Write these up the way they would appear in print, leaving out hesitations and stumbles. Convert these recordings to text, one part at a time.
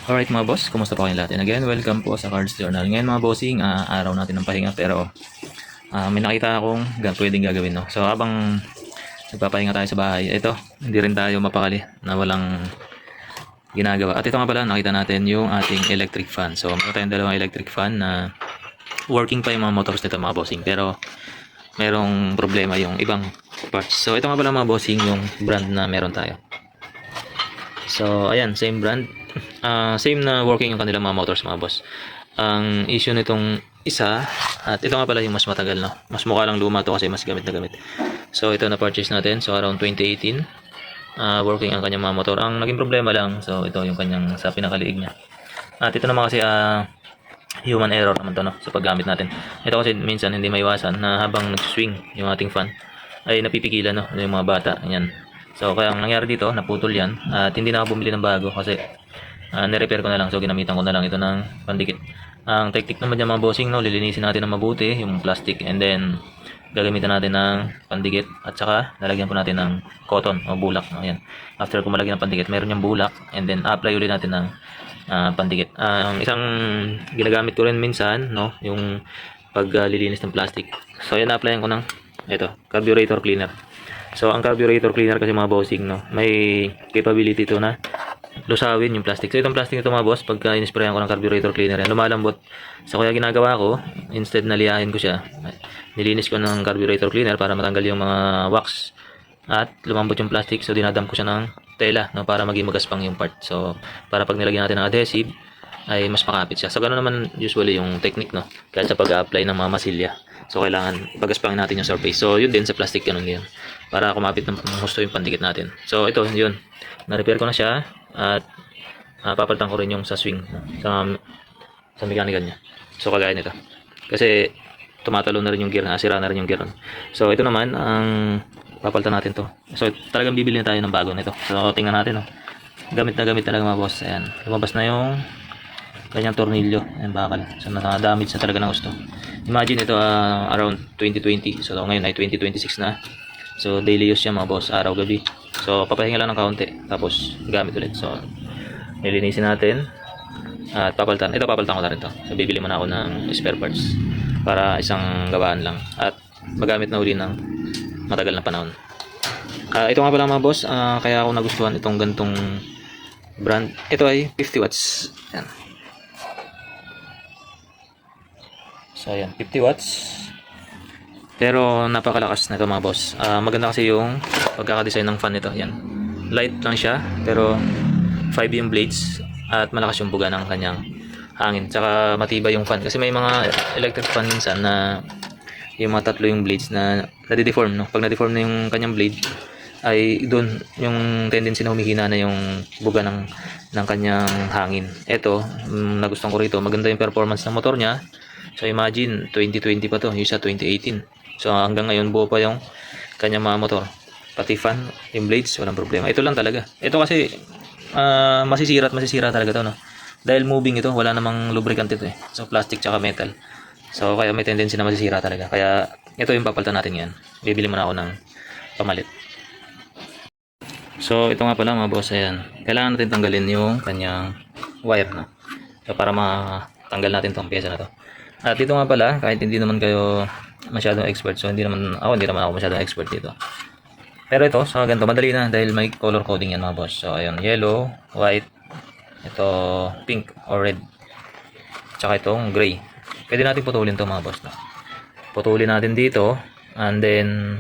Alright mga boss, kumusta po kayong lahat? And again, welcome po sa Cards Journal. Ngayon mga bossing, araw natin ng pahinga pero may nakita akong pwedeng gagawin, no? So habang nagpapahinga tayo sa bahay, ito, hindi rin tayo mapakali na walang ginagawa. At ito nga pala, nakita natin yung ating electric fan. So meron tayong dalawang electric fan na working pa yung mga motors nito mga bossing, pero merong problema yung ibang parts. So ito nga pala mga bossing yung brand na meron tayo. So ayan, same brand. Same na working yung kanilang mga motors mga boss. Ang issue nitong isa, at ito nga pala yung mas matagal, no? Mas mukha lang luma to kasi mas gamit na gamit. So ito na purchase natin, so around 2018. Working ang kanyang mga motor. Ang naging problema lang, so ito yung kanyang sa pinakaliig niya. At ito naman kasi human error naman to, no? Sa paggamit natin. Ito kasi minsan hindi maiwasan na habang nag-swing yung ating fan ay napipigilan, no? Yung mga bata, ayan. So kaya ang nangyari dito, naputol yan at hindi na ako bumili ng bago kasi nirepair ko na lang. So ginamitan ko na lang ito ng pandikit. Ang technique naman niya mga bossing, no, lilinisin natin ng mabuti yung plastic and then gagamitan natin ng pandikit at saka lalagyan po natin ng cotton o bulak, no? Ayan. After ko malagyan ng pandikit, meron yung bulak and then apply ulit natin ng pandikit. Isang ginagamit ko rin minsan, no, yung paglilinis ng plastic. So ayan, na-applyan ko ng ito, carburetor cleaner. So ang carburetor cleaner kasi mga bossing, no, may capability to na lusawin yung plastic. So itong plastic ito mga boss, pagka in-sprayan ko ng carburetor cleaner yan, lumalambot. So kaya ginagawa ko, instead na liyahin ko siya, nilinis ko ng carburetor cleaner para matanggal yung mga wax at lumambot yung plastic. So dinadam ko siya ng tela, no, para maging magaspang yung part. So para pag nilagyan natin ng adhesive ay mas makapit siya. So ganoon naman usually yung technique, no, kahit sa pag-apply ng mga masilya. So kailangan pagaspangin natin yung surface. So yun din sa plastic, ganun din para kumapit ng husto yung pandikit natin. So ito yun, na-repair ko na siya at papalitan ko rin yung sa swing, sa mechanical niya. So kagaya nito kasi tumatalo na rin yung gear, nasira na rin yung gear. So ito naman ang papalitan natin to. So talagang bibili na tayo ng bago nito. So tingnan natin, no, gamit na gamit talaga mga boss. Ayan, lumabas na yung kanyang tornilyo, ayan, bakal. So na-damage na talaga ng gusto. Imagine ito around 2020. So ngayon ay 2026 na. So daily use siya mga boss, araw gabi. So papahinga lang ng kaunti tapos gamit ulit. So nilinisin natin at papalitan. Ito papalitan ko na rin to. So bibili muna ako ng spare parts para isang gawaan lang at magamit na uli ng matagal na panahon. Ito nga pala mga boss, kaya ako nagustuhan itong gantong brand. Ito ay 50 watts. Yan. So ayan, 50 watts. Pero napakalakas na ito mga boss. Maganda kasi yung pagkakadesign ng fan nito. Yan. Light lang siya pero 5 yung blades at malakas yung buga ng kanyang hangin. Tsaka matibay yung fan kasi may mga electric fan minsan na yung mga tatlo yung blades na nade-deform, no? Pag na-deform na yung kanyang blade ay doon yung tendency na humihina na yung buga ng kanyang hangin. Ito, nagustuhan ko rito. Maganda yung performance ng motor niya. So imagine 2020 pa to, yung sa 2018. So hanggang ngayon buo pa yung kanyang mga motor. Pati fan, yung blades, walang problema. Ito lang talaga. Ito kasi masisira at masisira talaga to, no? Dahil moving ito, wala namang lubricant ito eh. So plastic tsaka metal. So kaya may tendency na masisira talaga. Kaya ito yung papalitan natin yan. Bibili muna ako ng pamalit. So ito nga pala mga boss, ayan. Kailangan natin tanggalin yung kanyang wire, no? So para matanggal natin tong pyesa na to. At dito nga pala, kahit hindi naman kayo masyadong expert, so hindi naman ako masyadong expert dito. Pero ito, sa ganito, madali na dahil may color coding yan mga boss. So ayun, yellow, white, ito pink or red, tsaka itong gray. Pwede natin putulin to mga boss, no? Putulin natin dito and then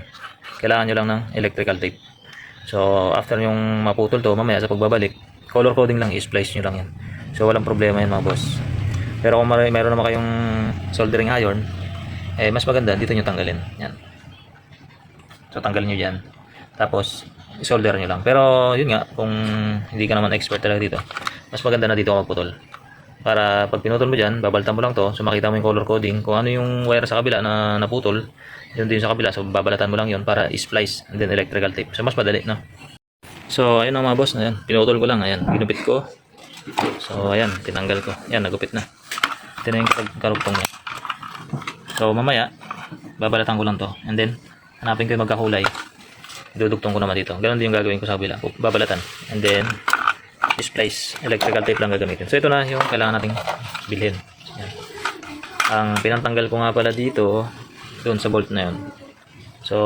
kailangan nyo lang ng electrical tape. So after yung maputol to, mamaya sa pagbabalik, color coding lang, i-splice nyo lang yan. So walang problema yan mga boss. Pero kung meron naman kayong soldering iron, eh mas maganda dito nyo tanggalin. Yan. So tanggalin nyo dyan. Tapos i-solder nyo lang. Pero yun nga, kung hindi ka naman expert talaga dito, mas maganda na dito magputol. Para pag pinutol mo dyan, babaltan mo lang to. So makita mo yung color coding. Kung ano yung wire sa kabila na naputol, yun din sa kabila. So babalatan mo lang yun para i-splice and then electrical tape. So mas madali, no? So ayun mga boss, ayan, pinutol ko lang. Ayan, ginupit ko. So ayan, tinanggal ko. Ayan, nagupit na. Ito na yung karugtong niya. So mamaya, babalatan ko lang to. And then, hanapin ko yung magkakulay. Dudugtong ko naman dito. Ganun din yung gagawin ko sa kabila. Babalatan. And then, splice, electrical tape lang gagamitin. So ito na yung kailangan nating bilhin. Yan. Ang pinantanggal ko nga pala dito, doon sa bolt na yun. So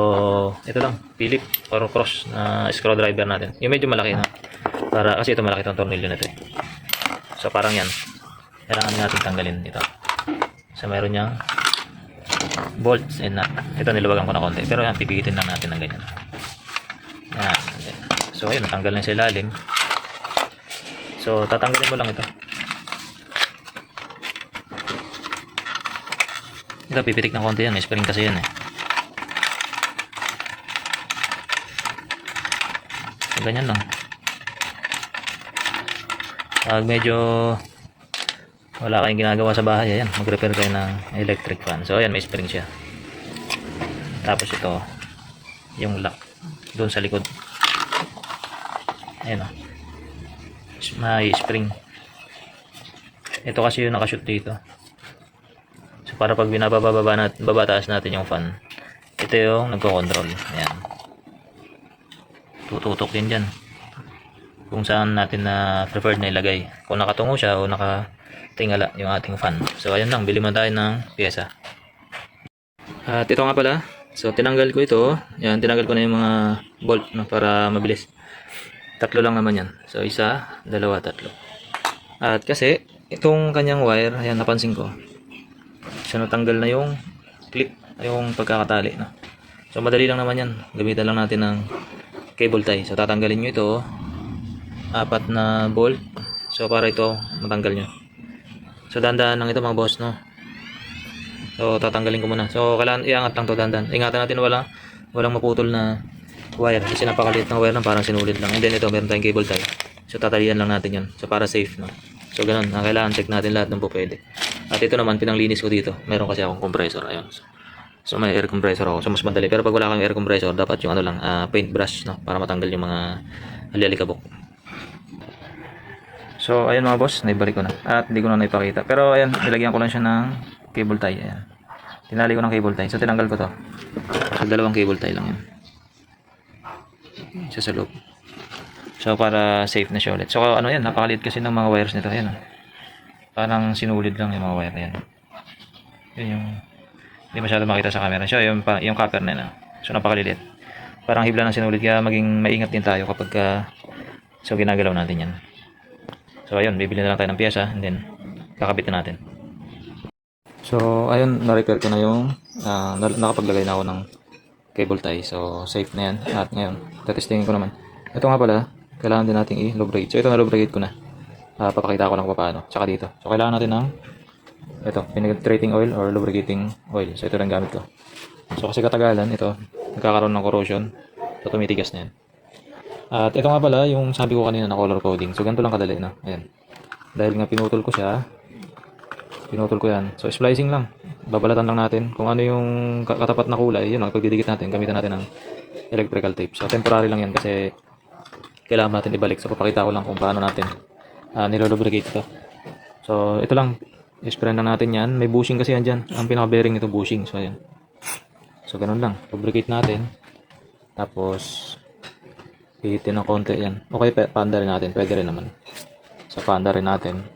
ito lang, Philip or cross na screwdriver natin. Yung medyo malaki na. Para, kasi ito malaki itong tornilyo na ito eh. So parang yan. Kailangan natin tanggalin ito. So mayroon niyang bolts and nut. Ito niluwagan ko na konti. Pero yan, pipigitin lang natin ng ganyan. Yan. So ayun, natanggal na sa ilalim. So tatanggalin mo lang ito. Ito, pipitik ng konti yan. May spring kasi yan eh. So, ganyan lang. Pag medyo wala kayong ginagawa sa bahay, ayan, mag-repair kayo ng electric fan. So ayan, may spring siya. Tapos ito, yung lock doon sa likod. Ayan o, may spring. Ito kasi yung nakashoot dito. So para pag babataas natin yung fan, ito yung nagko-control. Ayan, tututok din dyan kung saan natin na preferred na ilagay, kung nakatungo siya o nakatingala yung ating fan. So ayun lang, bili man tayo ng pyesa. At ito nga pala, so tinanggal ko ito. Yan, tinanggal ko na yung mga bolt, no, para mabilis. Tatlo lang naman yan. So isa, dalawa, tatlo. At kasi itong kanyang wire, ayan, napansin ko, so natanggal na yung clip, yung pagkakatali, no? So madali lang naman yan, gamitan lang natin ng cable tie. So tatanggalin nyo ito, 4 na bolt. So para ito matanggal nyo. So dahan-dahan lang ito mga boss, no. So tatanggalin ko muna. So kailangan iangat lang to dahan-dahan. Ingatan natin walang maputol na wire kasi napakaliit ng wire na parang sinulid lang. And then ito meron tayong cable tie. So tatalian lang natin 'yan. So para safe, no. So ganun, kailangan check natin lahat ng pwede. At ito naman pinanglinis ko dito. Meron kasi akong compressor, ayun. So may air compressor ako. So mas madali. Pero pag wala kang air compressor, dapat yung ano lang, paintbrush, no, para matanggal yung mga ali-alikabok. So ayun mga boss, naibalik ko na. At hindi ko na naipakita. Pero ayan, nilagyan ko lang siya ng cable tie. Ayan. Tinali ko ng cable tie. So tinanggal ko to. So dalawang cable tie lang yan. Isa sa loob. So para safe na siya ulit. So ano yan, napakaliit kasi ng mga wires nito. Ayan. Parang sinulid lang yung mga wire. Ayan. Yun yung hindi masyado makita sa camera. So yung copper na yun. So napakaliit. Parang hibla ng sinulid. Kaya maging maingat din tayo kapag so ginagalaw natin yan. So ayun, bibili na lang tayo ng pyesa and then kakabit na natin. So ayun, na-repair ko na yung nakapaglagay na ako ng cable tie. So safe na yan. At ngayon, tatestingin ko naman. Ito nga pala, kailangan din natin i-lubricate. So ito na-lubricate ko na. Papakita ko lang paano. Tsaka dito. So kailangan natin ng ito, penetrating oil or lubricating oil. So ito lang gamit ko. So kasi katagalan, ito, nagkakaroon ng corrosion. So tumitigas na yan. At ito nga pala yung sabi ko kanina na color coding. So ganito lang kadali, no? Ayan. Dahil nga pinutol ko siya. Pinutol ko yan. So splicing lang. Babalatan lang natin kung ano yung katapat na kulay. Yun, pagdidikit natin, gamitan natin ng electrical tape. So temporary lang yan kasi kailangan natin ibalik. So papakita ko lang kung paano natin nilolubricate ito. So ito lang. Spray lang natin yan. May bushing kasi yan dyan. Ang pinaka-bearing ito bushing. So ayan. So ganun lang. Lubricate natin. Tapos hihitin ng konti yan. Okay, panda rin natin. Pwede rin naman. So panda rin natin.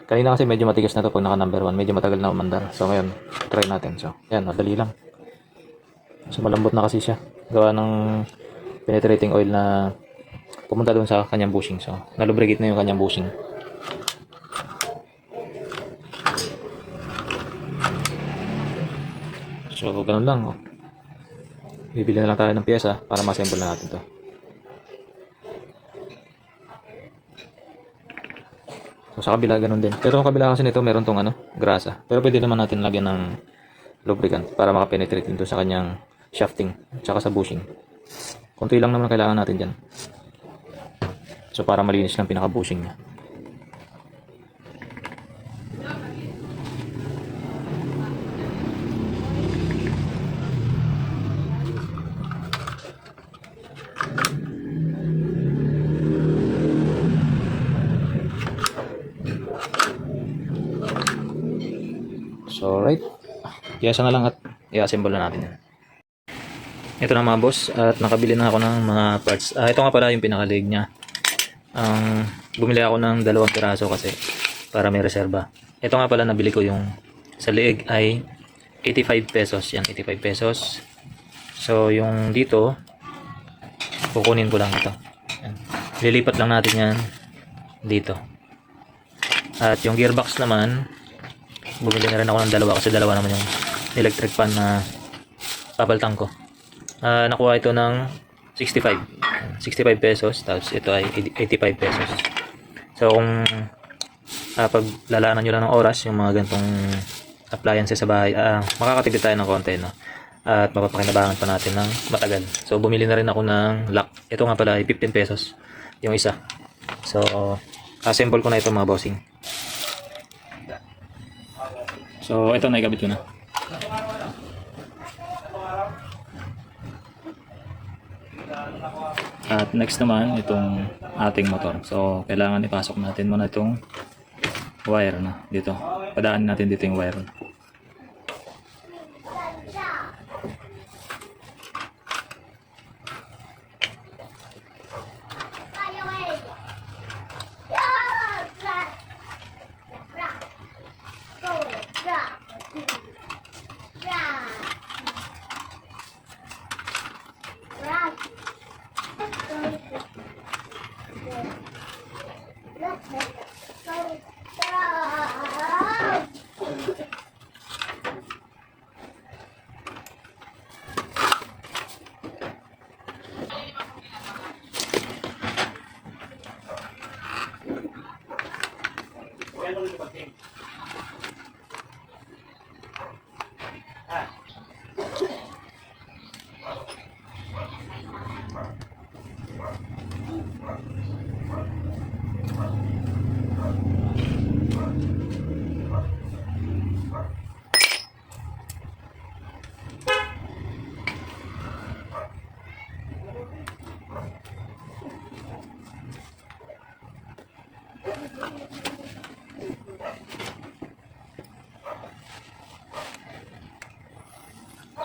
Kanina kasi medyo matigas na to pag naka number 1. Medyo matagal na umandar. So ngayon, try natin. So yan, madali lang. So malambot na kasi siya. Gawa ng penetrating oil na pumunta doon sa kanyang bushing. So nalubricate na yung kanyang bushing. So ganun lang. Oh. Bibili na lang tayo ng pyesa para ma-assemble na natin to. So sa kabila ganun din. Pero sa kabila kasi nito meron tong grasa. Pero pwede naman natin lagyan ng lubricant para makapenetrate dito sa kanyang shafting tsaka sa bushing. Konti lang naman kailangan natin diyan. So para malinis lang pinaka-bushing niya. So right, pyesa na lang at i-assemble na natin yan. Ito na mga boss, at nakabili na ako ng mga parts. Ito nga pala yung pinaka-leg niya. bumili ako ng 2 piraso kasi para may reserba. Ito nga pala, nabili ko yung sa liig ay 85 pesos. Yan, 85 pesos. So, yung dito, kukunin ko lang ito. Yan. Lilipat lang natin yan dito. At yung gearbox naman, bumili na rin ako ng 2 kasi 2 naman yung electric fan na papalitan ko. Nakuha ito ng 65 pesos, tapos ito ay 85 pesos. So kung paglalaanan nyo lang ng oras yung mga gantong appliances sa bahay, makakatipid tayo ng konti, no? At mapapakinabangan pa natin ng matagal. So bumili na rin ako ng lock. Ito nga pala ay 15 pesos yung isa. So assemble ko na ito, mga bossing. So ito, naikabit ko na. At next naman, itong ating motor. So, kailangan ipasok natin muna itong wire na dito. Padaan natin dito yung wire.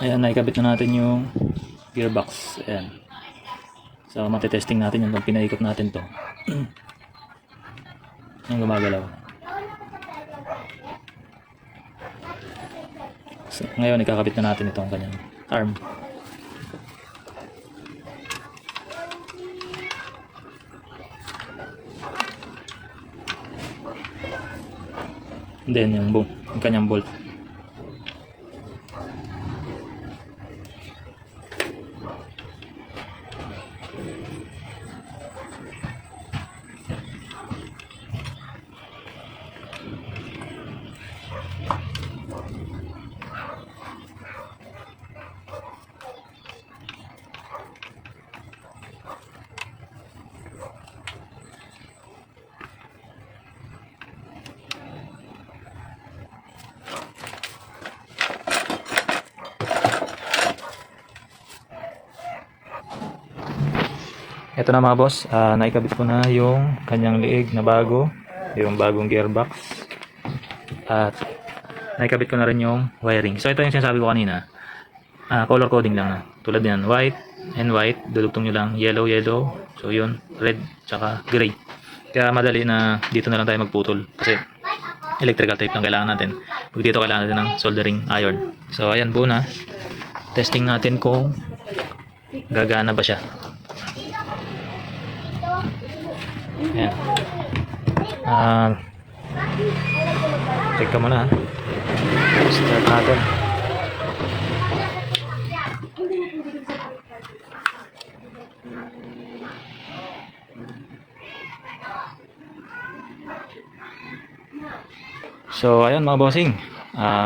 Ayan, naikabit na natin yung gearbox. Ayan. So, matitesting natin yung pag pinaikot natin to. Yung gumagalaw. So, ngayon, ikakabit na natin itong kanyang arm. And then, yung kanyang bolt. Ito na, mga boss, naikabit ko na yung kanyang liig na bago, yung bagong gearbox, at naikabit ko na rin yung wiring. So ito yung sinasabi ko kanina, color coding lang na, tulad yan, white and white, dudugtong nyo lang yellow, so yun, red, tsaka gray. Kaya madali na dito na lang tayo magputol, kasi electrical tape lang kailangan natin. Pag dito kailangan natin ng soldering iron. So ayan po na, testing natin kung gagana ba siya. Ayan. Check ka muna. Start natin. So ayan, mga bossing,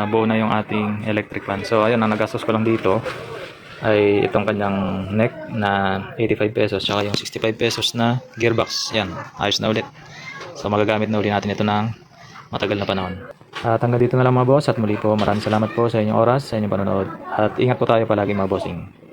buo na yung ating electric fan. So ayan, ang nagastos ko lang dito ay itong kanyang neck na 85 pesos tsaka yung 65 pesos na gearbox. Yan, ayos na ulit. So magagamit na ulit natin ito ng matagal na panahon. At hanggang dito na lang, mga boss, at muli po maraming salamat po sa inyong oras, sa inyong panonood, at ingat po tayo palagi, mga bossing.